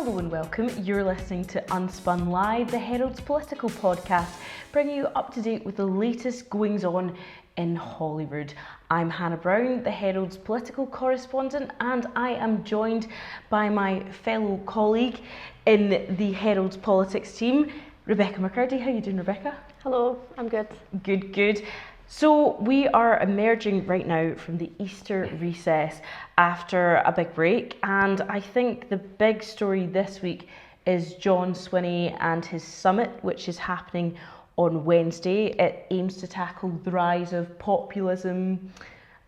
Hello and welcome. You're listening to Unspun Live, the Herald's political podcast, bringing you up to date with the latest goings on in Holyrood. I'm Hannah Brown, the Herald's political correspondent, and I am joined by my fellow colleague in the Herald's politics team, Rebecca McCurdy. How are you doing, Rebecca? Hello, I'm good. Good. So we are emerging right now from the Easter recess after a big break, and I think the big story this week is John Swinney and his summit, which is happening on Wednesday. It aims to tackle the rise of populism,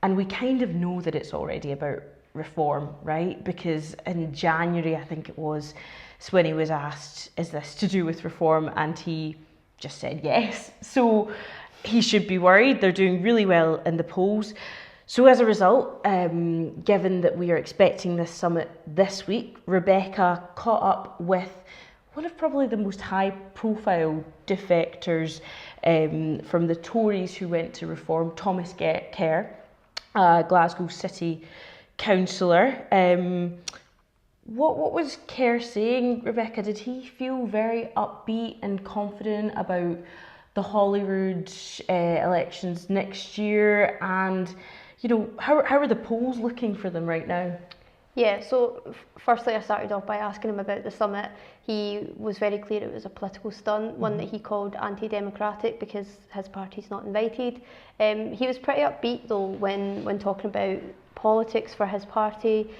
and we kind of know that it's already about reform, right? Because in January, I think it was, Swinney was asked, is this to do with reform? And he just said yes. So he should be worried. They're doing really well in the polls. So as a result, given that we are expecting this summit this week, Rebecca caught up with one of probably the most high-profile defectors from the Tories who went to reform, Thomas Kerr, Glasgow City councillor. What was Kerr saying, Rebecca? Did he feel very upbeat and confident about the Holyrood elections next year? And, you know, how are the polls looking for them right now? Yeah, so firstly I started off by asking him about the summit. He was very clear it was a political stunt, one that he called anti-democratic because his party's not invited. He was pretty upbeat though when talking about politics for his party.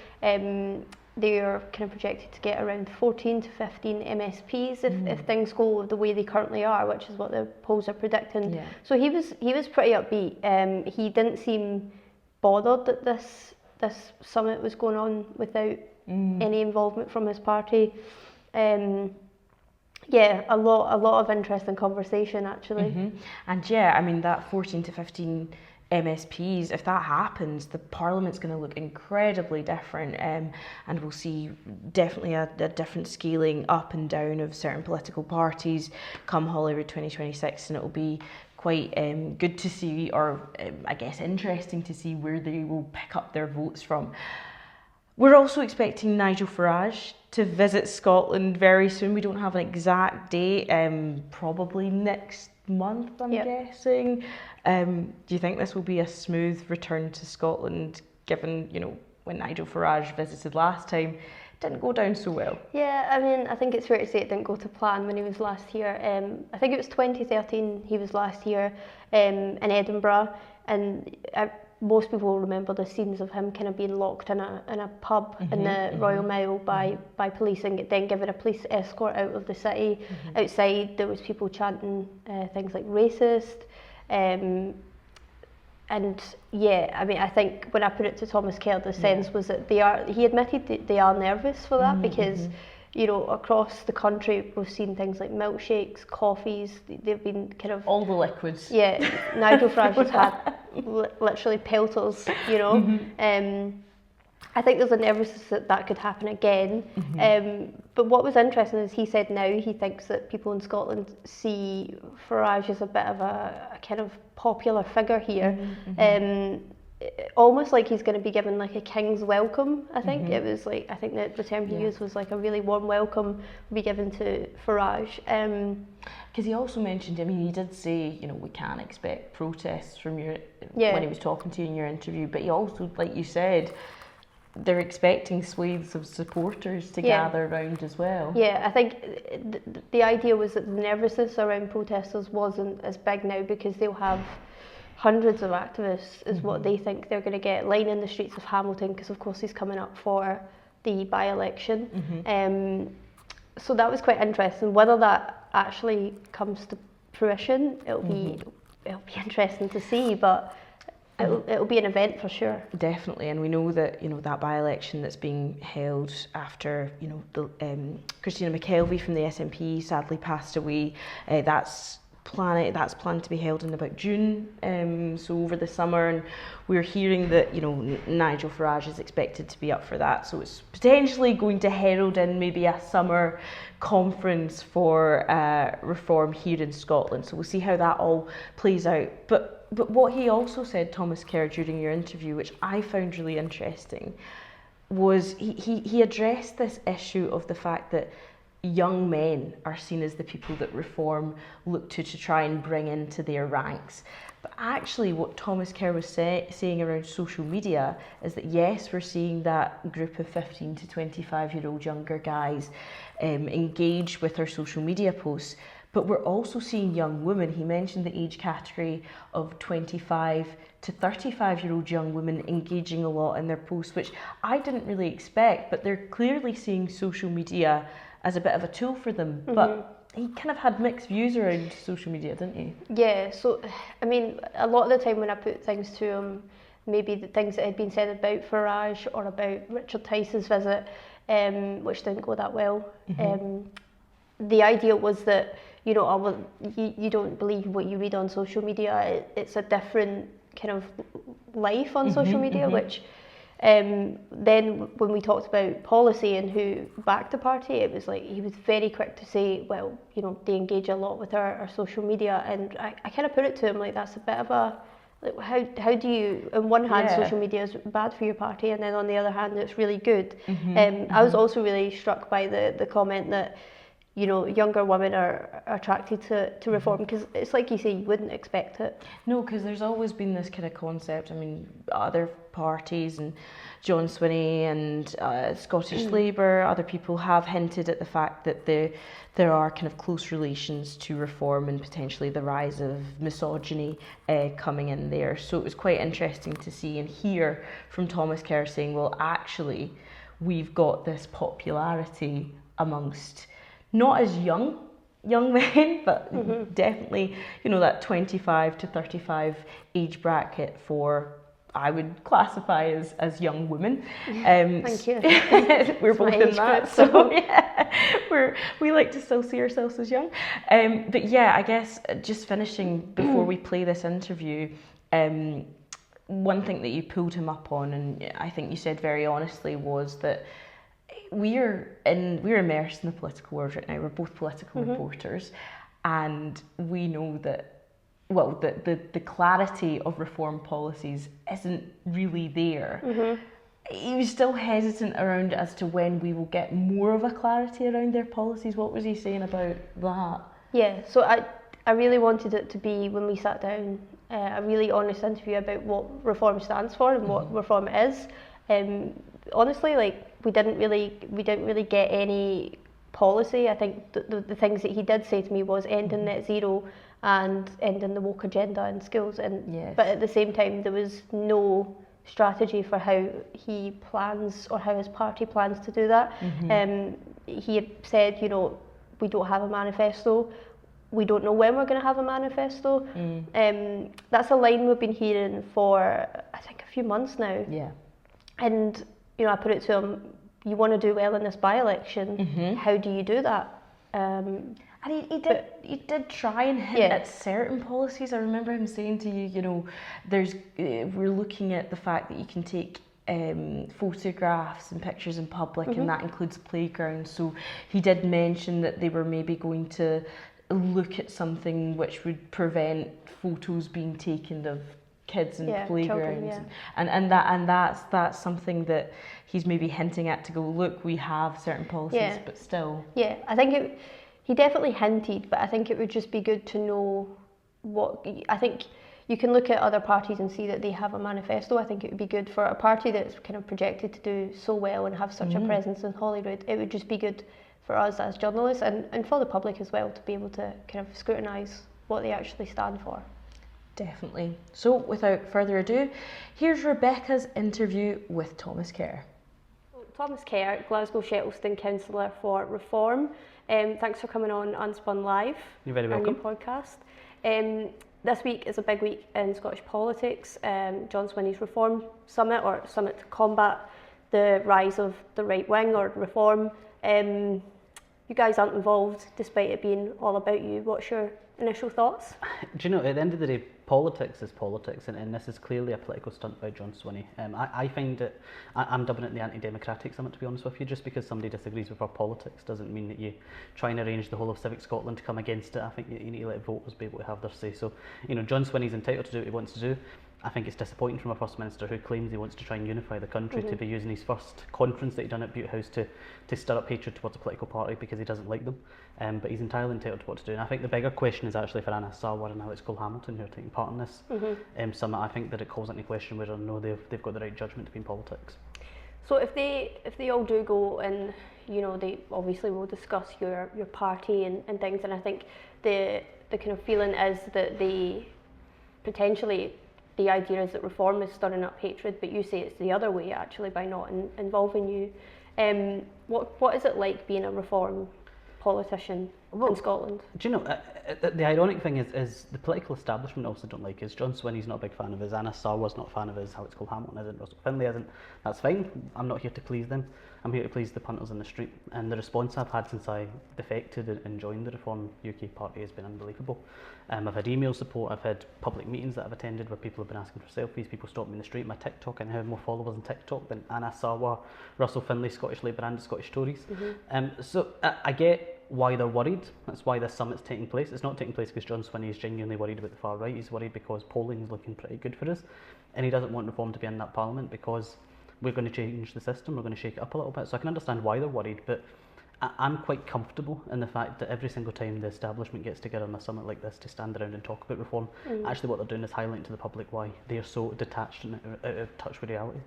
They are kind of projected to get around 14 to 15 MSPs if things go the way they currently are, which is what the polls are predicting. Yeah. So he was pretty upbeat. He didn't seem bothered that this summit was going on without any involvement from his party. Yeah, a lot of interesting conversation actually. And yeah, I mean that 14 to 15 MSPs, if that happens, the Parliament's going to look incredibly different, and we'll see definitely a different scaling up and down of certain political parties come Holyrood 2026, and it'll be quite good to see, or I guess interesting to see where they will pick up their votes from. We're also expecting Nigel Farage to visit Scotland very soon. We don't have an exact date, probably next month, I'm guessing. Do you think this will be a smooth return to Scotland, given, you know, when Nigel Farage visited last time, it didn't go down so well? Yeah, I mean, I think it's fair to say it didn't go to plan when he was last here. I think it was 2013 he was last here in Edinburgh, and most people remember the scenes of him kind of being locked in a pub in the Royal Mile by police and then given a police escort out of the city. Outside there was people chanting things like racist. And yeah, I mean, I think when I put it to Thomas Kerr, the sense was that he admitted that they are nervous for that because, you know, across the country we've seen things like milkshakes, coffees, they've been kind of... all the liquids. Yeah, Nigel Farage has had literally pelters, you know. I think there's a nervousness that could happen again. But what was interesting is he said now he thinks that people in Scotland see Farage as a bit of a kind of popular figure here. Almost like he's going to be given like a king's welcome, I think. It was like, I think that the term he used was like a really warm welcome will be given to Farage. Because he also mentioned, I mean, he did say, you know, we can expect protests from when he was talking to you in your interview, but he also, like you said, they're expecting swathes of supporters to gather around as well. Yeah, I think the idea was that the nervousness around protesters wasn't as big now because they'll have hundreds of activists is what they think they're going to get lining the streets of Hamilton because of course he's coming up for the by-election. So that was quite interesting. Whether that actually comes to fruition, it'll be interesting to see, but it'll be an event for sure. Definitely, and we know that, you know, that by-election that's being held after, you know, the Christina McKelvey from the SNP sadly passed away. That's planned to be held in about June, so over the summer, and we're hearing that, you know, Nigel Farage is expected to be up for that, so it's potentially going to herald in maybe a summer conference for reform here in Scotland. So we'll see how that all plays out. But what he also said, Thomas Kerr, during your interview, which I found really interesting, was he addressed this issue of the fact that young men are seen as the people that Reform look to try and bring into their ranks. But actually what Thomas Kerr was saying around social media is that yes, we're seeing that group of 15 to 25-year-old younger guys engage with our social media posts, but we're also seeing young women. He mentioned the age category of 25 to 35-year-old young women engaging a lot in their posts, which I didn't really expect, but they're clearly seeing social media as a bit of a tool for them. But he kind of had mixed views around social media, didn't he? Yeah, so, I mean, a lot of the time when I put things to him, maybe the things that had been said about Farage or about Richard Tice's visit, which didn't go that well, the idea was that, you know, you don't believe what you read on social media. It's a different kind of life on social media, which then when we talked about policy and who backed the party, it was like he was very quick to say, well, you know, they engage a lot with our social media, and I kind of put it to him like that's a bit of a, like, how do you, on one hand, social media is bad for your party, and then on the other hand, it's really good. I was also really struck by the comment that, you know, younger women are attracted to Reform, because it's like you say, you wouldn't expect it. No, because there's always been this kind of concept. I mean, other parties and John Swinney and Scottish Labour, other people have hinted at the fact that there are kind of close relations to Reform and potentially the rise of misogyny coming in there. So it was quite interesting to see and hear from Thomas Kerr saying, well, actually, we've got this popularity amongst not as young men, but definitely, you know, that 25 to 35 age bracket for, I would classify as young women. Thank you. We're both in that, so yeah, we like to still see ourselves as young. But yeah, I guess just finishing before we play this interview, one thing that you pulled him up on, and I think you said very honestly, was that we're immersed in the political world right now. We're both political reporters, and we know that, well, the clarity of Reform policies isn't really there. He was still hesitant around as to when we will get more of a clarity around their policies. What was he saying about that? Yeah, so I really wanted it to be, when we sat down, a really honest interview about what Reform stands for and what Reform is. Honestly, like, we didn't really get any policy. I think the things that he did say to me was ending net zero and ending the woke agenda in schools, and but at the same time there was no strategy for how he plans or how his party plans to do that. He had said, you know, we don't have a manifesto. We don't know when we're going to have a manifesto. That's a line we've been hearing for, I think, a few months now. And, you know, I put it to him, you want to do well in this by-election, how do you do that? And he did try and hint at certain policies. I remember him saying to you, you know, we're looking at the fact that you can take photographs and pictures in public, and that includes playgrounds. So he did mention that they were maybe going to look at something which would prevent photos being taken of kids in playgrounds, children, and that's something that he's maybe hinting at, to go, look, we have certain policies, but still. Yeah, I think he definitely hinted, but I think it would just be good to know what. I think you can look at other parties and see that they have a manifesto. I think it would be good for a party that's kind of projected to do so well and have such a presence in Holyrood. It would just be good for us as journalists and for the public as well to be able to kind of scrutinise what they actually stand for. Definitely. So without further ado, here's Rebecca's interview with Thomas Kerr. Thomas Kerr, Glasgow Shettleston councillor for Reform. Thanks for coming on Unspun Live. You're very welcome. On your podcast. This week is a big week in Scottish politics. John Swinney's Reform Summit, or Summit to combat the rise of the right wing or Reform. You guys aren't involved, despite it being all about you. What's your initial thoughts? Do you know, at the end of the day, politics is politics, and this is clearly a political stunt by John Swinney. I find it, I'm dubbing it the anti-democratic summit, to be honest with you. Just because somebody disagrees with our politics doesn't mean that you try and arrange the whole of Civic Scotland to come against it. I think you need to let voters be able to have their say. So, you know, John Swinney's entitled to do what he wants to do. I think it's disappointing from a First Minister who claims he wants to try and unify the country to be using his first conference that he done at Butte House to stir up hatred towards a political party because he doesn't like them. But he's entirely entitled to what to do. And I think the bigger question is actually for Anna Sarwar and Alex Cole-Hamilton, who are taking part in this summit. I think that it calls into question whether or no they've got the right judgment to be in politics. So if they all do go, and they obviously will discuss your party and things, and I think the kind of feeling is that the idea is that reform is stirring up hatred, but you say it's the other way actually by not involving you. What is it like being a reform politician in Scotland? Do you know, the ironic thing is the political establishment also don't like us. John Swinney's not a big fan of us, Anna Sarwar's not a fan of us, Alex Cole-Hamilton isn't, Russell Finlay isn't. That's fine, I'm not here to please them. I'm here to please the punters in the street. And the response I've had since I defected and joined the Reform UK party has been unbelievable. I've had email support, I've had public meetings that I've attended where people have been asking for selfies, people stop me in the street, my TikTok, and I have more followers on TikTok than Anna Sarwar, Russell Finlay, Scottish Labour and Scottish Tories. So I get why they're worried. That's why this summit's taking place. It's not taking place because John Swinney is genuinely worried about the far right. He's worried because polling is looking pretty good for us, and he doesn't want reform to be in that parliament because we're going to change the system, we're going to shake it up a little bit. So I can understand why they're worried, but I'm quite comfortable in the fact that every single time the establishment gets together on a summit like this to stand around and talk about reform, actually what they're doing is highlighting to the public why they are so detached and out of touch with reality.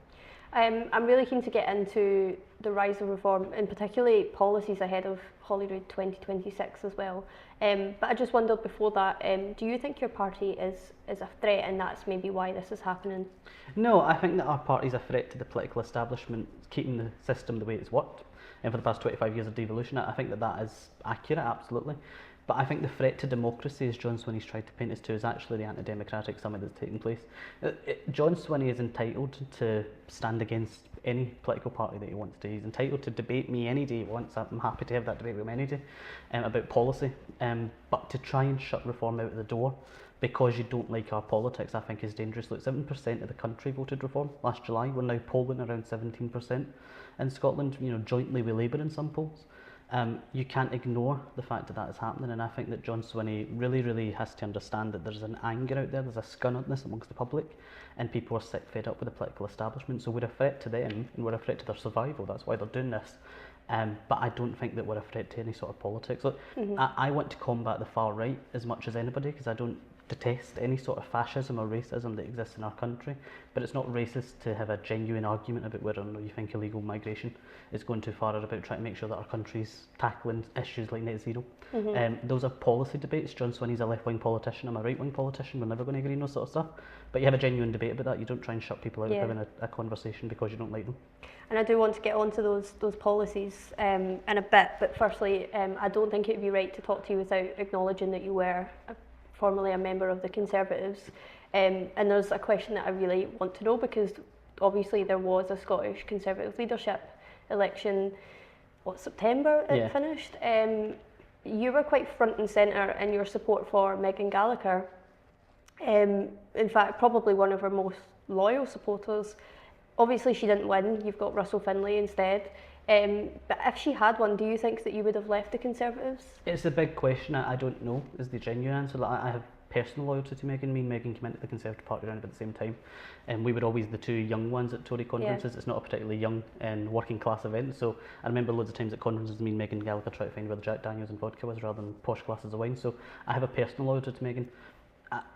I'm really keen to get into the rise of reform, and particularly policies ahead of Holyrood 2026 as well. But I just wondered before that, do you think your party is a threat, and that's maybe why this is happening? No, I think that our party is a threat to the political establishment keeping the system the way it's worked. And for the past 25 years of devolution, I think that is accurate, absolutely. But I think the threat to democracy, as John Swinney's tried to paint us to, is actually the anti-democratic summit that's taking place. John Swinney is entitled to stand against any political party that he wants to. He's entitled to debate me any day he wants. I'm happy to have that debate with him any day about policy. But to try and shut reform out of the door because you don't like our politics, I think is dangerous. Look, 7% of the country voted reform last July. We're now polling around 17% in Scotland, jointly with Labour in some polls. You can't ignore the fact that is happening, and I think that John Swinney really has to understand that there's an anger out there, there's a scunneredness amongst the public, and people are sick, fed up with the political establishment. So we're a threat to them, and we're a threat to their survival. That's why they're doing this. But I don't think that we're a threat to any sort of politics. Look, I want to combat the far right as much as anybody, because I don't detest any sort of fascism or racism that exists in our country, but it's not racist to have a genuine argument about whether or not you think illegal migration is going too far, or about trying to make sure that our country's tackling issues like net zero. Those are policy debates. John Swinney's a left-wing politician, I'm a right-wing politician, we're never going to agree on those sort of stuff, but you have a genuine debate about that. You don't try and shut people out of having a conversation because you don't like them. And I do want to get onto those policies in a bit, but firstly, I don't think it would be right to talk to you without acknowledging that you were formerly a member of the Conservatives, and there's a question that I really want to know, because obviously there was a Scottish Conservative leadership election, September it finished. You were quite front and centre in your support for Megan Gallagher, in fact probably one of her most loyal supporters. Obviously she didn't win, you've got Russell Finlay instead. But if she had won, do you think that you would have left the Conservatives? It's a big question. I don't know is the genuine answer. I have personal loyalty to Megan. Me and Megan came into the Conservative Party around about the same time, and we were always the two young ones at Tory conferences. It's not a particularly young and working class event, so I remember loads of times at conferences me and Megan Gallagher try to find where the Jack Daniels and vodka was rather than posh glasses of wine, so I have a personal loyalty to Megan.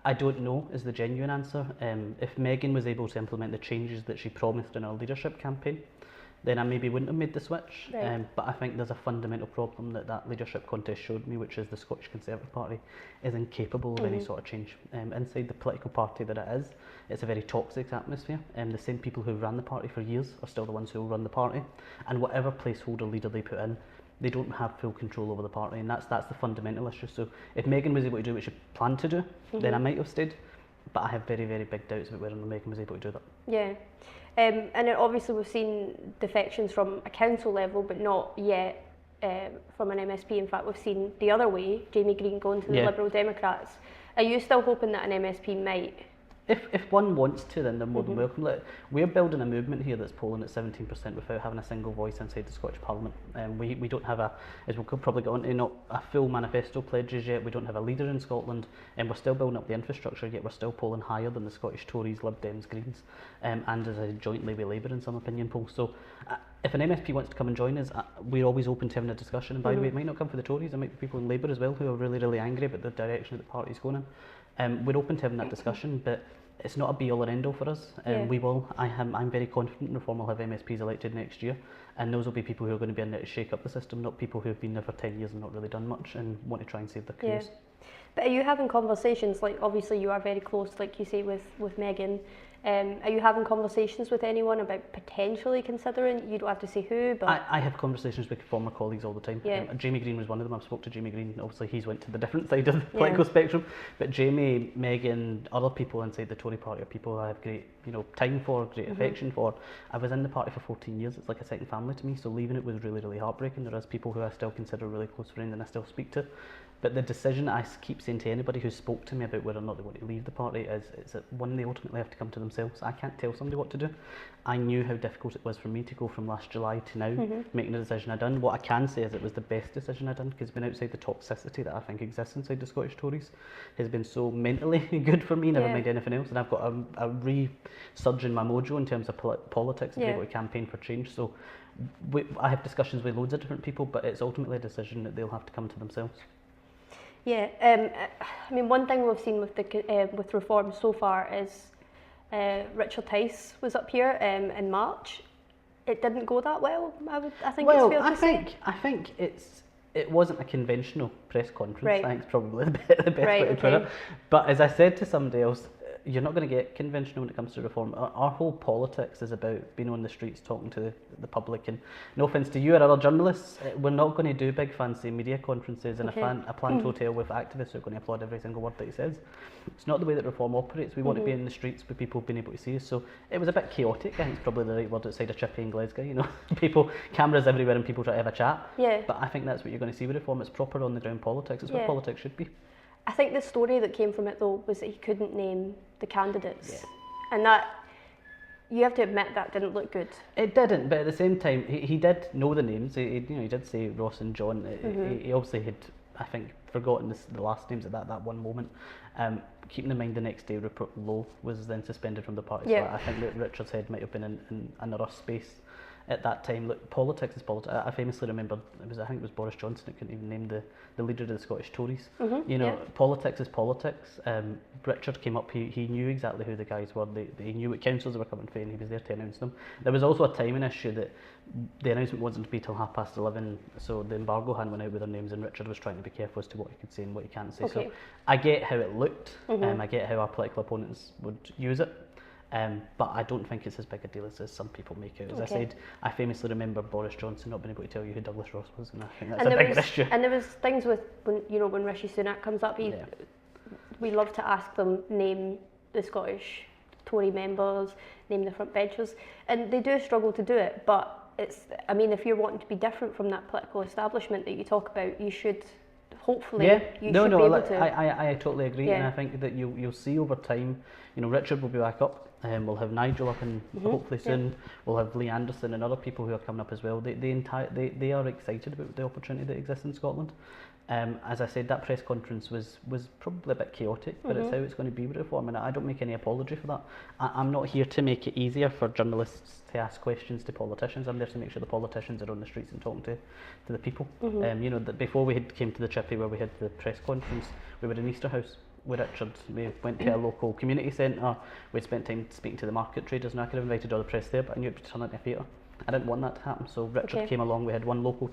I don't know is the genuine answer. If Megan was able to implement the changes that she promised in her leadership campaign, then I maybe wouldn't have made the switch. Right. But I think there's a fundamental problem that leadership contest showed me, which is the Scottish Conservative Party is incapable of any sort of change. Inside the political party that it is, it's a very toxic atmosphere. The same people who ran the party for years are still the ones who will run the party, and whatever placeholder leader they put in, they don't have full control over the party, and that's the fundamental issue. So if Megan was able to do what she planned to do, then I might have stayed. But I have very, very big doubts about whether Megan was able to do that. Yeah. And then obviously we've seen defections from a council level, but not yet from an MSP. In fact, we've seen the other way, Jamie Green going to the Liberal Democrats. Are you still hoping that an MSP might If one wants to, then they're more than welcome. Like, we're building a movement here that's polling at 17% without having a single voice inside the Scottish Parliament. We don't have as we'll probably get on to, not a full manifesto pledges yet. We don't have a leader in Scotland, and we're still building up the infrastructure, yet we're still polling higher than the Scottish Tories, Lib Dems, Greens, and as a jointly with Labour in some opinion polls. So if an MSP wants to come and join us, we're always open to having a discussion. And by the way, it might not come for the Tories, there might be people in Labour as well who are really, really angry about the direction that the party's going in. We're open to having that discussion, but it's not a be all or end all for us. I'm very confident Reform will have MSPs elected next year, and those will be people who are going to be in there to shake up the system, not people who have been there for 10 years and not really done much and want to try and save their careers. But are you having conversations, like obviously you are very close, like you say, with Megan, are you having conversations with anyone about potentially considering, you don't have to say who, but... I have conversations with former colleagues all the time. Jamie Green was one of them. I've spoke to Jamie Green. Obviously he's went to the different side of the political spectrum, but Jamie, Megan, other people inside the Tory party are people I have great time for, great affection for. I was in the party for 14 years. It's like a second family to me, so leaving it was really, really heartbreaking. There is people who I still consider really close friends and I still speak to. But the decision that I keep saying to anybody who spoke to me about whether or not they want to leave the party is that one, they ultimately have to come to themselves. I can't tell somebody what to do. I knew how difficult it was for me to go from last July to now, making the decision I've done. What I can say is it was the best decision I've done, because being outside the toxicity that I think exists inside the Scottish Tories has been so mentally good for me, never mind anything else. And I've got a resurge in my mojo in terms of politics and be able to campaign for change. So I have discussions with loads of different people, but it's ultimately a decision that they'll have to come to themselves. Yeah, I mean, one thing we've seen with Reform so far is Richard Tice was up here in March. It didn't go that well. I think it's fair to say. I think it wasn't a conventional press conference. Right. I think it's probably the best way to put it. But as I said to somebody else, you're not going to get conventional when it comes to Reform. Our whole politics is about being on the streets, talking to the public. And no offence to you or other journalists, we're not going to do big fancy media conferences in a planned hotel with activists who are going to applaud every single word that he says. It's not the way that Reform operates. We want to be in the streets with people being able to see us. So it was a bit chaotic. I think it's probably the right word outside of Chippy and Glasgow. People, cameras everywhere and people try to have a chat. Yeah. But I think that's what you're going to see with Reform. It's proper on the ground politics. It's what politics should be. I think the story that came from it though was that he couldn't name the candidates, and that, you have to admit, that didn't look good. It didn't, but at the same time, he did know the names. He did say Ross and John. He obviously had, I think, forgotten the last names at that one moment. Keeping in mind the next day, Rupert Lowe was then suspended from the party. So I think that Richard's head might have been in another space at that time. Look, politics is politics. I famously remember I think it was Boris Johnson that couldn't even name the leader of the Scottish Tories. Politics is politics. Richard came up. He knew exactly who the guys were. He knew what councils they were coming for, and he was there to announce them. There was also a timing issue that the announcement wasn't to be till 11:30, so the embargo hadn't went out with their names, and Richard was trying to be careful as to what he could say and what he can't say. Okay. So I get how it looked. I get how our political opponents would use it. But I don't think it's as big a deal as some people make out. As I said, I famously remember Boris Johnson not being able to tell you who Douglas Ross was, and I think that's a bigger issue. And there was things with when Rishi Sunak comes up, we love to ask them, name the Scottish Tory members, name the front benchers, and they do struggle to do it. But if you're wanting to be different from that political establishment that you talk about, you should. Hopefully, you should be able to. I totally agree, and I think that you'll see over time. Richard will be back up. We'll have Nigel up, and hopefully soon we'll have Lee Anderson and other people who are coming up as well. They are excited about the opportunity that exists in Scotland. As I said, that press conference was probably a bit chaotic, but it's how it's going to be with Reform, and I don't make any apology for that. I'm not here to make it easier for journalists to ask questions to politicians. I'm there to make sure the politicians are on the streets and talking to the people. That before we came to the Chippy where we had the press conference, we were in Easter House with Richard. We went to a local community centre. We'd spent time speaking to the market traders, and I could have invited all the press there, but I knew it would turn into a theatre. I didn't want that to happen, so Richard came along. We had one local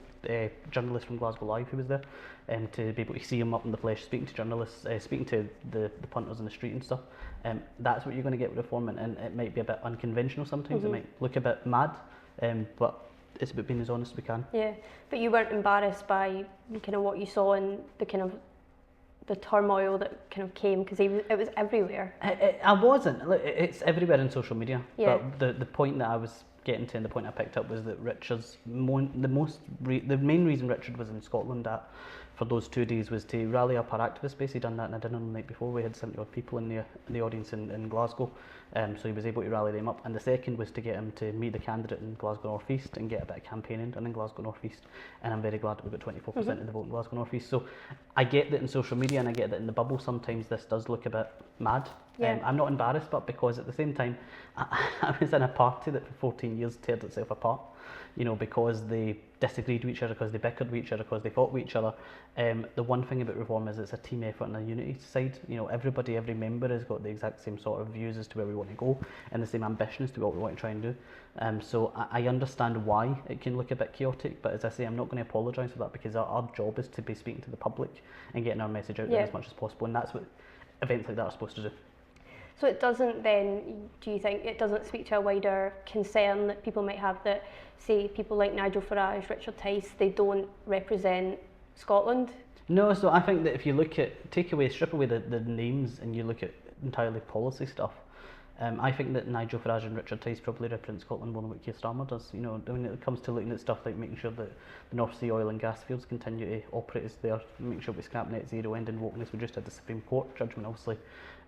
journalist from Glasgow Live who was there, to be able to see him up in the flesh, speaking to journalists, speaking to the punters in the street and stuff. That's what you're going to get with Reform, and it might be a bit unconventional sometimes. It might look a bit mad, but it's about being as honest as we can. Yeah, but you weren't embarrassed by kind of what you saw and the turmoil that kind of came, because it was everywhere. I wasn't. It's everywhere in social media. But the point that I was getting to, and the point I picked up, was that Richard's the main reason Richard was in Scotland at for those 2 days was to rally up our activist base. He'd done that in a dinner the night before. We had 70 odd people in the audience in Glasgow, so he was able to rally them up. And the second was to get him to meet the candidate in Glasgow North East and get a bit of campaigning done in Glasgow North East. And I'm very glad that we've got 24% of the vote in Glasgow North East. So I get that in social media and I get that in the bubble sometimes this does look a bit mad. Yeah. I'm not embarrassed, but because at the same time I was in a party that for 14 years teared itself apart, you know, because they disagreed with each other, because they bickered with each other, because they fought with each other. The one thing about reform is it's a team effort and a unity side. You know, everybody, every member has got the exact same sort of views as to where we want to go and the same ambition as to what we want to try and do. So I understand why it can look a bit chaotic, but as I say, I'm not going to apologise for that, because our job is to be speaking to the public and getting our message out there as much as possible, and that's what events like that are supposed to do. So it doesn't then, do you think, it doesn't speak to a wider concern that people might have that, say, people like Nigel Farage, Richard Tice, they don't represent Scotland? No, so I think that if you look at, strip away the names and you look at entirely policy stuff, I think that Nigel Farage and Richard Tice probably represent Scotland more than what Keir Starmer does. You know, when it comes to looking at stuff like making sure that the North Sea oil and gas fields continue to operate as they are, making sure we scrap net zero, ending wokeness. We just had the Supreme Court judgment, obviously,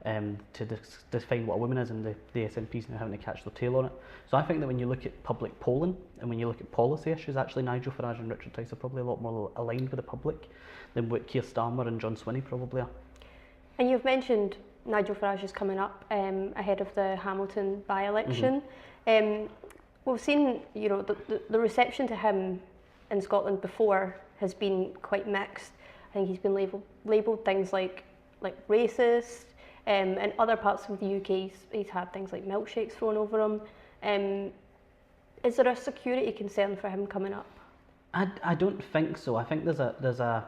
to define what a woman is, and the SNP's now having to catch their tail on it. So I think that when you look at public polling and when you look at policy issues, actually Nigel Farage and Richard Tice are probably a lot more aligned with the public than what Keir Starmer and John Swinney probably are. And you've mentioned Nigel Farage is coming up ahead of the Hamilton by-election. We've seen, you know, the reception to him in Scotland before has been quite mixed. I think he's been labelled things like racist. In other parts of the UK, he's had things like milkshakes thrown over him. Is there a security concern for him coming up? I don't think so. I think there's a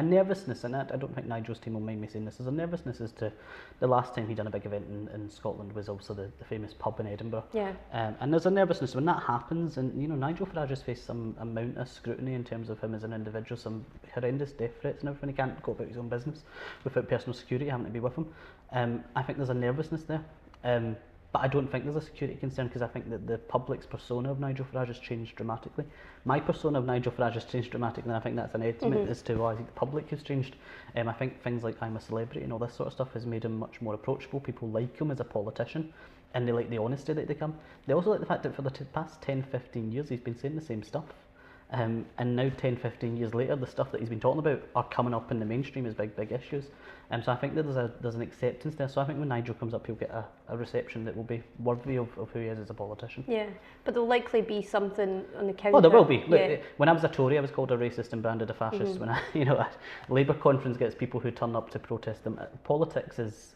nervousness in it. I don't think Nigel's team will mind me saying this. There's a nervousness as to the last time he done a big event in Scotland was also the famous pub in Edinburgh. Yeah. And there's a nervousness when that happens. And you know, Nigel Farage has faced some amount of scrutiny in terms of him as an individual, some horrendous death threats and everything. He can't go about his own business without personal security having to be with him. I think there's a nervousness there. But I don't think there's a security concern, because I think that the public's persona of Nigel Farage has changed dramatically. My persona of Nigel Farage has changed dramatically, and I think that's an estimate as to why I think the public has changed. I think things like I'm a Celebrity and all this sort of stuff has made him much more approachable. People like him as a politician, and they like the honesty that they come. They also like the fact that for the past 10-15 years he's been saying the same stuff. And now 10-15 years later, the stuff that he's been talking about are coming up in the mainstream as big issues. So I think that there's an acceptance there. So I think when Nigel comes up, he'll get a reception that will be worthy of who he is as a politician. Yeah, but there'll likely be something on the counter. Oh, there will be. Look, when I was a Tory, I was called a racist and branded a fascist. When a Labour conference gets people who turn up to protest them. Politics is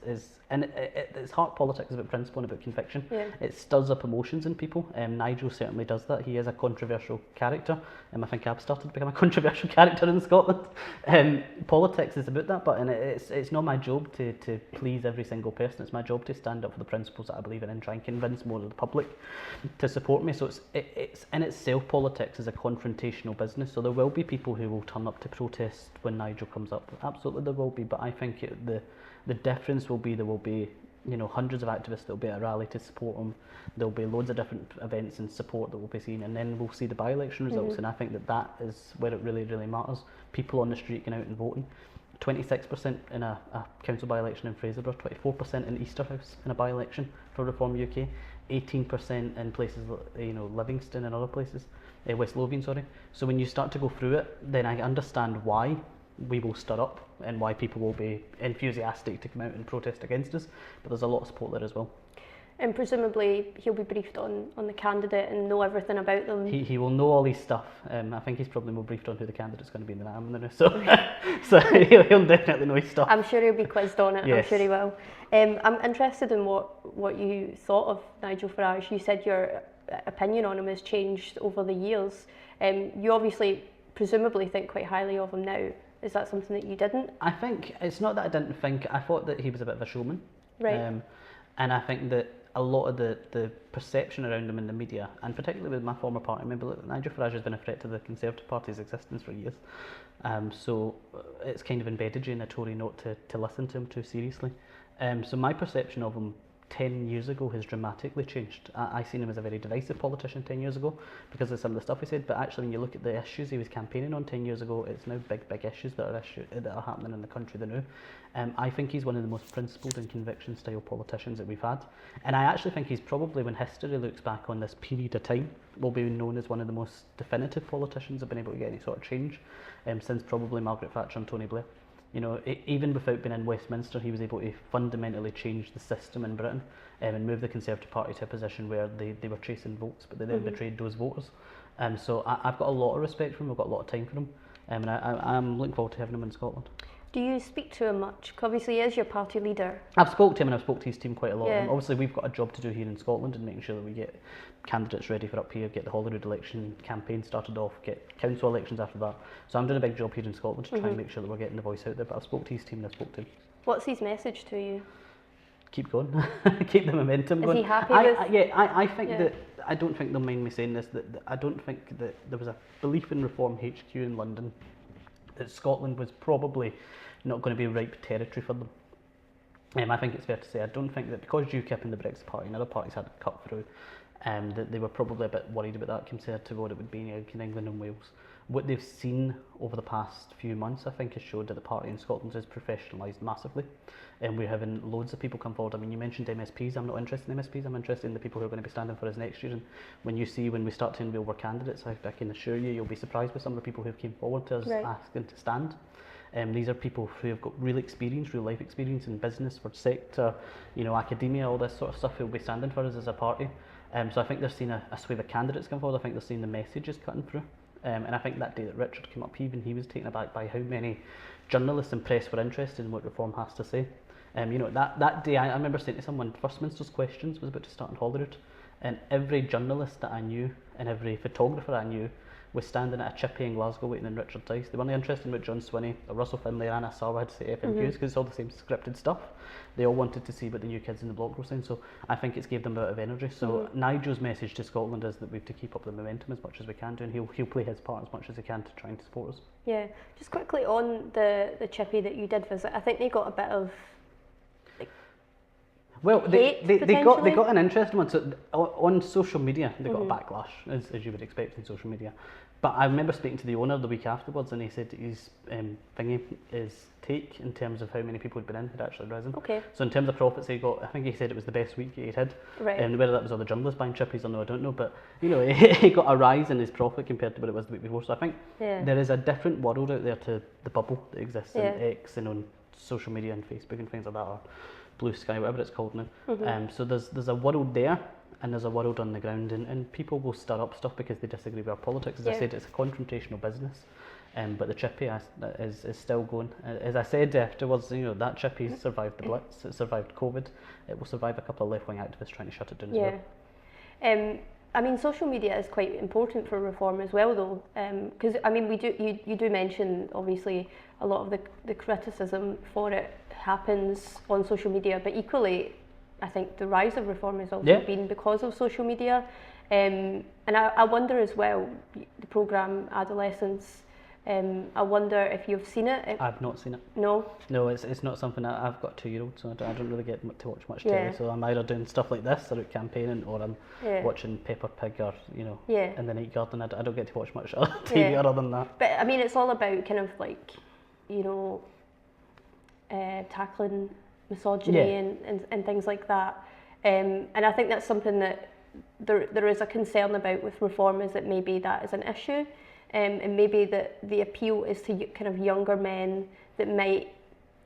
and it's hard. Politics is about principle and about conviction. Yeah. It stirs up emotions in people. Nigel certainly does that. He is a controversial character. I think I've started to become a controversial character in Scotland. Politics is about that, but it's not my job to please every single person. It's my job to stand up for the principles that I believe in and try and convince more of the public to support me. So it's in itself, politics is a confrontational business. So there will be people who will turn up to protest when Nigel comes up. Absolutely, there will be. But I think the difference will be there will be hundreds of activists that will be at a rally to support him. There'll be loads of different events and support that will be seen, and then we'll see the by-election results. And I think that is where it really matters. People on the street going out and voting. 26% in a council by-election in Fraserburgh, 24% in Easterhouse in a by-election for Reform UK, 18% in places like Livingston and other places, West Lothian, sorry. So when you start to go through it, then I understand why we will stir up and why people will be enthusiastic to come out and protest against us. But there's a lot of support there as well. And presumably he'll be briefed on the candidate and know everything about them. He will know all his stuff. I think he's probably more briefed on who the candidate's going to be than I am now. So he'll definitely know his stuff. I'm sure he'll be quizzed on it. Yes. I'm sure he will. I'm interested in what you thought of Nigel Farage. You said your opinion on him has changed over the years. You obviously, presumably, think quite highly of him now. Is that something that you didn't? I think it's not that I didn't think. I thought that he was a bit of a showman. Right. And I think that a lot of the perception around him in the media, and particularly with my former party, remember Nigel Farage has been a threat to the Conservative Party's existence for years. So it's kind of embedded you in a Tory not to listen to him too seriously. So my perception of him 10 years ago has dramatically changed. I seen him as a very divisive politician 10 years ago because of some of the stuff he said, but actually when you look at the issues he was campaigning on 10 years ago, it's now big issues that are happening in the country now. I think he's one of the most principled and conviction style politicians that we've had, and I actually think he's probably, when history looks back on this period of time, will be known as one of the most definitive politicians that have been able to get any sort of change since probably Margaret Thatcher and Tony Blair. You know, even without being in Westminster, he was able to fundamentally change the system in Britain and move the Conservative Party to a position where they were chasing votes, but they then betrayed those voters. So I've got a lot of respect for him, I've got a lot of time for him, and I'm looking forward to having him in Scotland. Do you speak to him much? 'Cause obviously he is your party leader. I've spoke to him and I've spoke to his team quite a lot. Yeah. Obviously we've got a job to do here in Scotland and making sure that we get candidates ready for up here, get the Holyrood election campaign started off, get council elections after that. So I'm doing a big job here in Scotland to try and make sure that we're getting the voice out there, but I've spoke to his team and I've spoke to him. What's his message to you? Keep going, keep the momentum going. Is he happy with? I think that, I don't think they'll mind me saying this, that I don't think that there was a belief in Reform HQ in London that Scotland was probably not going to be ripe territory for them. I think it's fair to say, I don't think that because UKIP and the Brexit Party and other parties had it cut through, that they were probably a bit worried about that compared to what it would be in England and Wales. What they've seen over the past few months, I think, has showed that the party in Scotland is professionalised massively, and we're having loads of people come forward. I mean, you mentioned MSPs. I'm not interested in MSPs. I'm interested in the people who are going to be standing for us next year. And when we start to unveil our candidates, I can assure you, you'll be surprised with some of the people who have came forward to us asking to stand. These are people who have got real experience, real life experience in business, for sector, academia, all this sort of stuff, who will be standing for us as a party. So I think they're seeing a swathe of candidates come forward. I think they're seeing the messages cutting through. And I think that day that Richard came up, even he was taken aback by how many journalists and press were interested in what Reform has to say. That day, I remember saying to someone, Firstminster's Questions was about to start in Holyrood, and every journalist that I knew and every photographer I knew was standing at a chippy in Glasgow waiting in Richard's house. They weren't interested in what John Swinney or Russell Finlay or Anna Sarwar had to say FMQs, because it's all the same scripted stuff. They all wanted to see what the new kids in the block were saying, so I think it's gave them a bit of energy. So Nigel's message to Scotland is that we have to keep up the momentum as much as we can do, and he'll play his part as much as he can to try and support us. Yeah, just quickly on the chippy that you did visit, I think they got a bit of they got an interesting one. So on social media, they got a backlash, as you would expect in social media. But I remember speaking to the owner the week afterwards, and he said his take in terms of how many people had been in had actually risen. Okay. So in terms of profits, he got, I think he said it was the best week he'd had. Right. And whether that was all the journalists buying chippies or no, I don't know. But he got a rise in his profit compared to what it was the week before. So I think there is a different world out there to the bubble that exists in X and on social media and Facebook and things like that, or Blue Sky, whatever it's called now. So there's a world there, and there's a world on the ground, and people will stir up stuff because they disagree with our politics. As I said, it's a confrontational business, but the chippy is still going. As I said afterwards, that chippy survived the Blitz, it survived COVID, it will survive a couple of left-wing activists trying to shut it down as well. I mean, social media is quite important for Reform as well, though, because I mean, you do mention obviously a lot of the criticism for it happens on social media, but equally, I think the rise of Reform has also been because of social media, and I wonder as well, the programme Adolescence. I wonder if you've seen it. I've not seen it. No, it's not something I've got a 2-year-old, so I don't really get to watch much telly. So I'm either doing stuff like this, or out campaigning, or I'm watching Peppa Pig, or in the night garden. I don't get to watch much TV other than that. But I mean, it's all about kind of like tackling misogyny and things like that. And I think that's something that there is a concern about with Reform, is that maybe that is an issue. And maybe that the appeal is to kind of younger men that might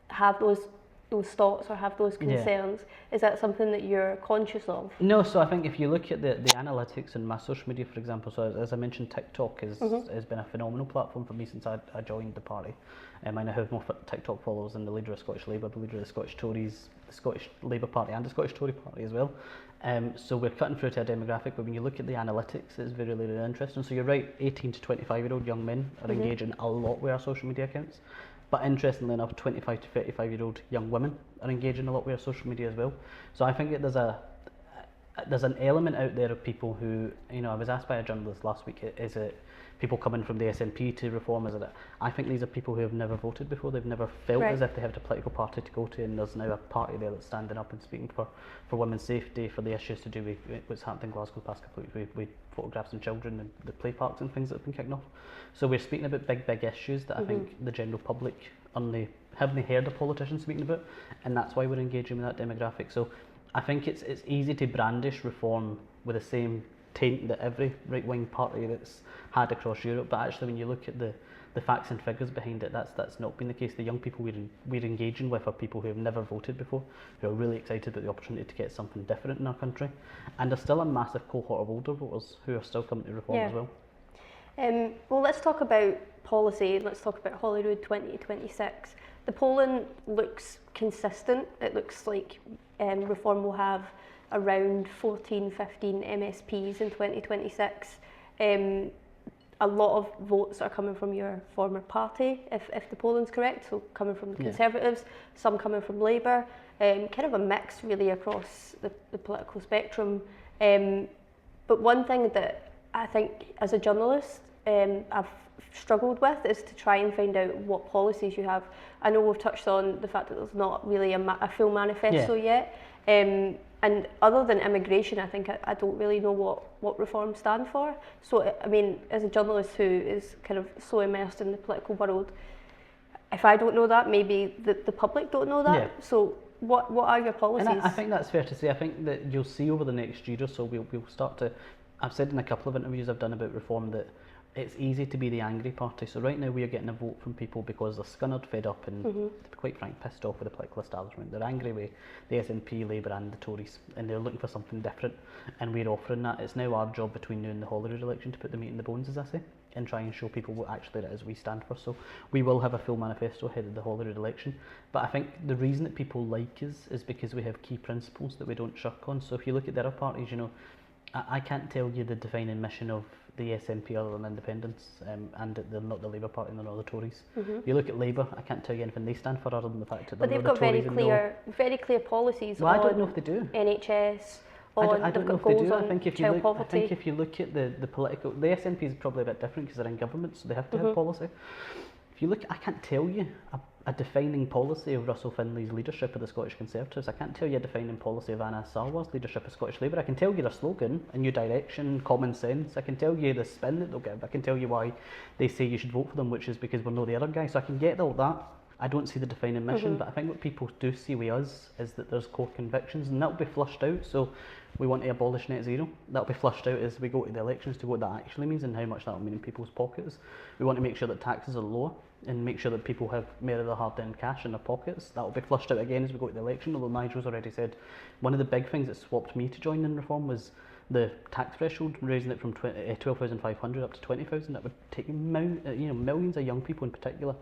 have those thoughts or have those concerns. Is that something that you're conscious of? No, so I think if you look at the analytics in my social media, for example, so as I mentioned, TikTok has been a phenomenal platform for me since I joined the party. I now have more TikTok followers than the leader of Scottish Labour, the leader of the Scottish Tories, the Scottish Labour Party and the Scottish Tory Party as well. So we're cutting through to a demographic, but when you look at the analytics, it's very, really interesting. So you're right, 18 to 25-year-old young men are engaging a lot with our social media accounts. But interestingly enough, 25 to 35-year-old young women are engaging a lot with our social media as well. So I think that there's there's an element out there of people who, you know, I was asked by a journalist last week, is it people coming from the SNP to reform? Is it? I think these are people who have never voted before. They've never felt as if they have a political party to go to, and there's now a party there that's standing up and speaking for women's safety, for the issues to do with what's happened in Glasgow the past couple of weeks with photographs of children and the play parks and things that have been kicked off. So we're speaking about big issues that I think the general public haven't heard the politicians speaking about, and that's why we're engaging with that demographic. So I think it's easy to brandish reform with the same taint that every right-wing party that's had across Europe, but actually when you look at the facts and figures behind it, that's not been the case. The young people we're engaging with are people who have never voted before, who are really excited about the opportunity to get something different in our country, and there's still a massive cohort of older voters who are still coming to reform as well. Well, let's talk about policy. Let's talk about Holyrood 2026. The polling looks consistent. It looks like reform will have around 14, 15 MSPs in 2026. A lot of votes are coming from your former party, if the polling's correct, so coming from the Conservatives, some coming from Labour, kind of a mix really across the political spectrum. But one thing that I think as a journalist I've struggled with is to try and find out what policies you have. I know we've touched on the fact that there's not really a full manifesto yet. And other than immigration, I think I don't really know what reforms stand for. So, I mean, as a journalist who is kind of so immersed in the political world, if I don't know that, maybe the public don't know that. Yeah. So, what are your policies? And I think that's fair to say. I think that you'll see over the next year or so, we'll start to... I've said in a couple of interviews I've done about reform that it's easy to be the angry party. So right now we are getting a vote from people because they're scunnered, fed up and, to be quite frank, pissed off with the political establishment. They're angry with the SNP, Labour and the Tories, and they're looking for something different, and we're offering that. It's now our job between now and the Holyrood election to put the meat in the bones, as I say, and try and show people what actually it is we stand for. So we will have a full manifesto ahead of the Holyrood election, but I think the reason that people like us is because we have key principles that we don't shirk on. So if you look at the other parties, you know, I can't tell you the defining mission of the SNP other than independence, and they're not the Labour Party and they're not the Tories. You look at Labour, I can't tell you anything they stand for other than the fact that they're they've got very clear policies on I don't know if they do. NHS, I don't know if they do. I think if you look at the political, the SNP is probably a bit different because they're in government, so they have to have policy. If you look, I can't tell you a defining policy of Russell Finlay's leadership of the Scottish Conservatives. I can't tell you a defining policy of Anna Sarwar's leadership of Scottish Labour. I can tell you their slogan, a new direction, common sense. I can tell you the spin that they'll give. I can tell you why they say you should vote for them, which is because we're not the other guy. So I can get all that. I don't see the defining mission, but I think what people do see with us is that there's core convictions, and that'll be flushed out. So we want to abolish net zero. That'll be flushed out as we go to the elections to what that actually means and how much that'll mean in people's pockets. We want to make sure that taxes are lower and make sure that people have more of the hard-earned cash in their pockets. That'll be flushed out again as we go to the election, although Nigel's already said one of the big things that swapped me to join in reform was the tax threshold, raising it from 12,500 up to 20,000. That would take millions of young people in particular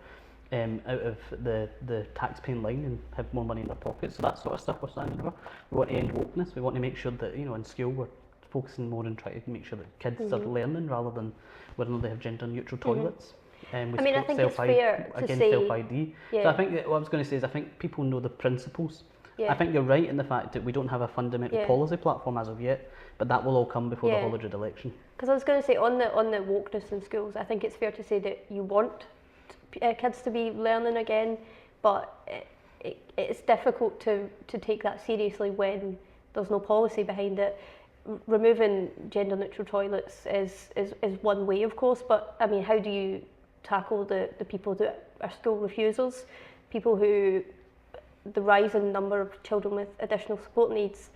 out of the tax-paying line and have more money in their pockets. So that sort of stuff we're standing for. We want to end wokeness. We want to make sure that, you know, in school we're focusing more on trying to make sure that kids are learning rather than whether they have gender-neutral toilets. I mean, I think it's fair to say... self-ID. So I think that what I was going to say is I think people know the principles. I think you're right in the fact that we don't have a fundamental policy platform as of yet, but that will all come before the Holyrood election. Because I was going to say, on the wokeness in schools, I think it's fair to say that you want kids to be learning again, but it's difficult to take that seriously when there's no policy behind it. Removing gender neutral toilets is one way, of course, but I mean, how do you tackle the people that are school refusals, people who, the rising number of children with additional support needs,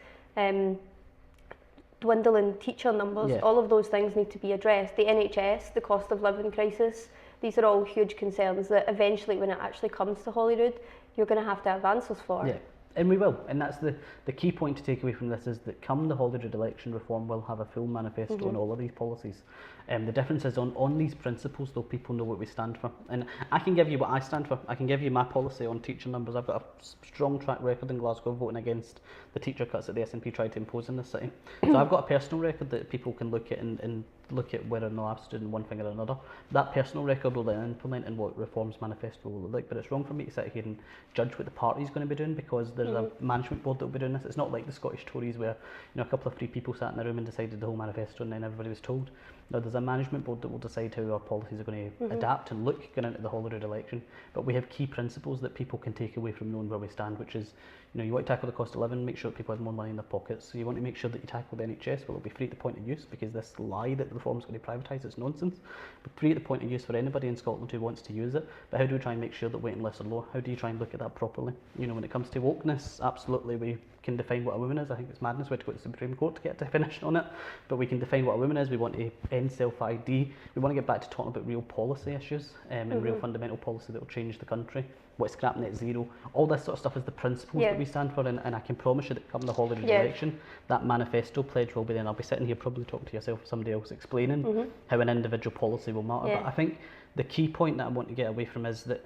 dwindling teacher numbers, all of those things need to be addressed. The NHS, the cost of living crisis, these are all huge concerns that eventually, when it actually comes to Holyrood, you're going to have answers for. Yeah, and we will. And that's the key point to take away from this is that come the Holyrood election, reform will have a full manifesto on all of these policies. The difference is on these principles, though, people know what we stand for. And I can give you what I stand for. I can give you my policy on teacher numbers. I've got a strong track record in Glasgow voting against the teacher cuts that the SNP tried to impose in this city. So I've got a personal record that people can look at and look at whether or not I've stood in one thing or another. That personal record will then implement in what Reform's manifesto will look like, but it's wrong for me to sit here and judge what the party's going to be doing, because there's a management board that will be doing this. It's not like the Scottish Tories where, you know, a couple of free people sat in a room and decided the whole manifesto and then everybody was told. No, there's a management board that will decide how our policies are going to adapt and look going into the Holyrood election, but we have key principles that people can take away from knowing where we stand, which is, you know, you want to tackle the cost of living, make sure that people have more money in their pockets. So you want to make sure that you tackle the NHS, well, it'll be free at the point of use, because this lie that the Reform's going to privatise is nonsense. But free at the point of use for anybody in Scotland who wants to use it. But how do we try and make sure that waiting lists are low? How do you try and look at that properly? You know, when it comes to wokeness, absolutely we can define what a woman is. I think it's madness we had to go to the Supreme Court to get a definition on it, but we can define what a woman is. We want to end self-ID. We want to get back to talking about real policy issues and real fundamental policy that will change the country. What's scrap net zero, all this sort of stuff is the principles that we stand for, and I can promise you that come the Holyrood election, that manifesto pledge will be there. I'll be sitting here probably talking to yourself or somebody else explaining how an individual policy will matter. But I think the key point that I want to get away from is that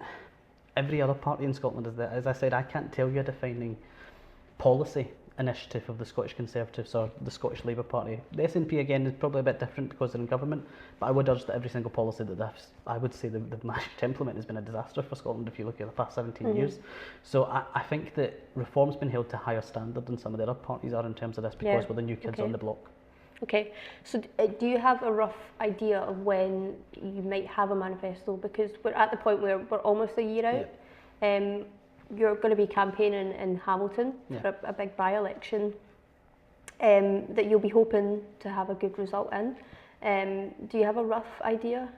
every other party in Scotland is that, as I said, I can't tell you a defining policy initiative of the Scottish Conservatives or the Scottish Labour Party. The SNP again is probably a bit different because they're in government, but I would urge that every single policy that I would say they've managed to implement has been a disaster for Scotland if you look at the past 17 years. So I think that Reform's been held to higher standard than some of the other parties are in terms of this, because we're the new kids on the block. Okay, so do you have a rough idea of when you might have a manifesto? Because we're at the point where we're almost a year out. You're going to be campaigning in Hamilton for a big by-election that you'll be hoping to have a good result in. Do you have a rough idea?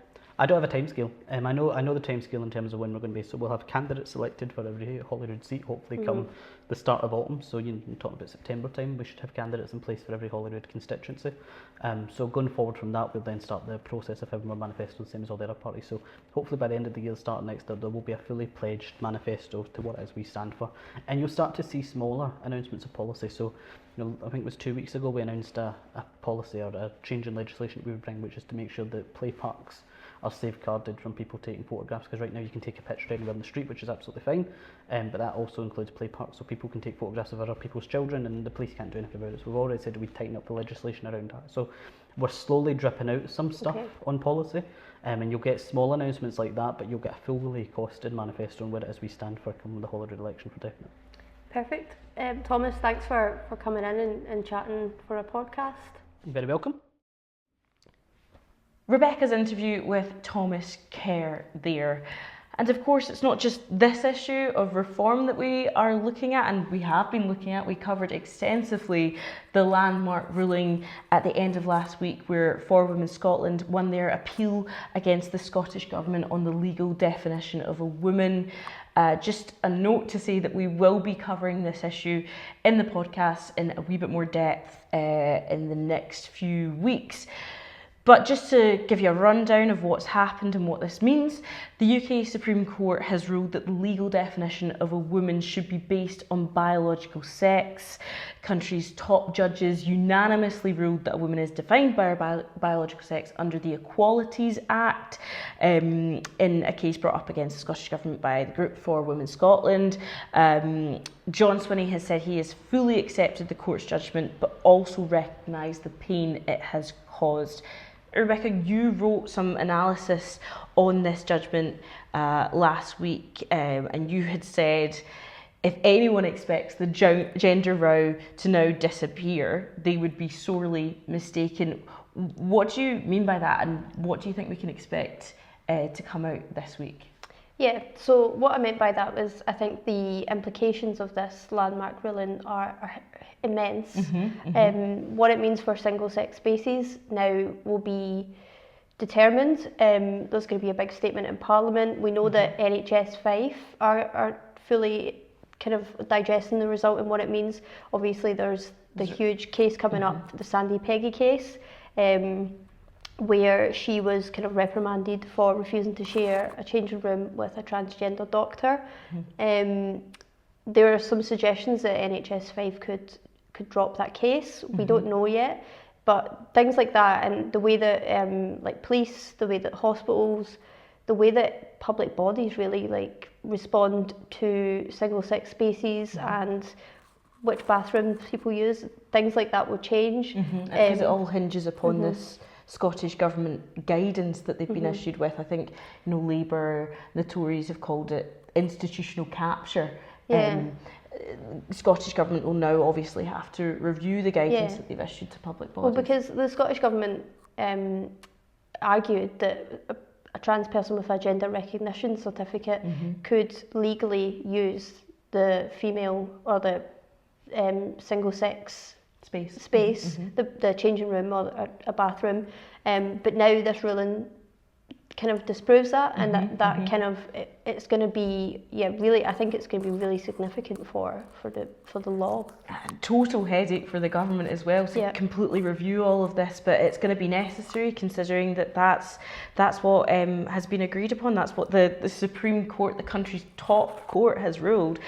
I don't have a timescale. I know the timescale in terms of when we're going to be. So we'll have candidates selected for every Holyrood seat, hopefully come the start of autumn. So you're talking about September time, we should have candidates in place for every Holyrood constituency. So going forward from that, we'll then start the process of having our manifesto, the same as all the other parties. So hopefully by the end of the year, start next year, there will be a fully pledged manifesto to what it is we stand for. And you'll start to see smaller announcements of policy. So, you know, I think it was 2 weeks ago we announced a policy or a change in legislation that we would bring, which is to make sure that play parks are safeguarded from people taking photographs, because right now you can take a picture anywhere on the street, which is absolutely fine, but that also includes play parks, so people can take photographs of other people's children and the police can't do anything about it. So we've already said we'd tighten up the legislation around that. So we're slowly dripping out some stuff on policy, and you'll get small announcements like that, but you'll get a fully costed manifesto on where it is we stand for come the Holyrood election for definite. Perfect. Thomas, thanks for coming in and chatting for a podcast. You're very welcome. Rebecca's interview with Thomas Kerr there. And of course, it's not just this issue of reform that we are looking at, and we have been looking at. We covered extensively the landmark ruling at the end of last week where For Women Scotland won their appeal against the Scottish Government on the legal definition of a woman. Just a note to say that we will be covering this issue in the podcast in a wee bit more depth in the next few weeks. But just to give you a rundown of what's happened and what this means, the UK Supreme Court has ruled that the legal definition of a woman should be based on biological sex. Country's top judges unanimously ruled that a woman is defined by her biological sex under the Equalities Act, in a case brought up against the Scottish Government by the group For Women Scotland. John Swinney has said he has fully accepted the court's judgment, but also recognised the pain it has caused. Rebecca, you wrote some analysis on this judgment last week, and you had said if anyone expects the gender row to now disappear, they would be sorely mistaken. What do you mean by that, and what do you think we can expect to come out this week? Yeah, so what I meant by that was I think the implications of this landmark ruling are immense. What it means for single-sex spaces now will be determined. There's going to be a big statement in Parliament. We know that NHS Fife are fully kind of digesting the result and what it means. Obviously, there's the huge case coming up, the Sandy Peggy case, where she was kind of reprimanded for refusing to share a changing room with a transgender doctor. There are some suggestions that NHS Fife could drop that case. We don't know yet, but things like that, and the way that like police, the way that hospitals, the way that public bodies really like respond to single-sex spaces and which bathrooms people use, things like that will change. Because it all hinges upon this Scottish Government guidance that they've been issued with. I think, Labour, the Tories have called it institutional capture. Yeah. Scottish Government will now obviously have to review the guidance that they've issued to public bodies. Well, because the Scottish Government argued that a trans person with a gender recognition certificate could legally use the female or the single sex space, the changing room or a bathroom, but now this ruling kind of disproves that, and that kind of it's going to be really, I think it's going to be really significant for the law. Total headache for the government as well to completely review all of this, but it's going to be necessary considering that's what has been agreed upon. That's what the Supreme Court, the country's top court, has ruled.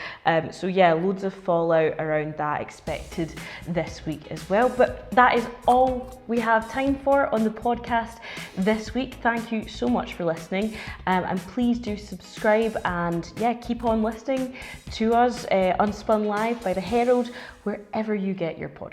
So loads of fallout around that expected this week as well. But that is all we have time for on the podcast this week. Thank you so much for listening, and please do subscribe and keep on listening to us. Unspun Live by the Herald, wherever you get your podcast.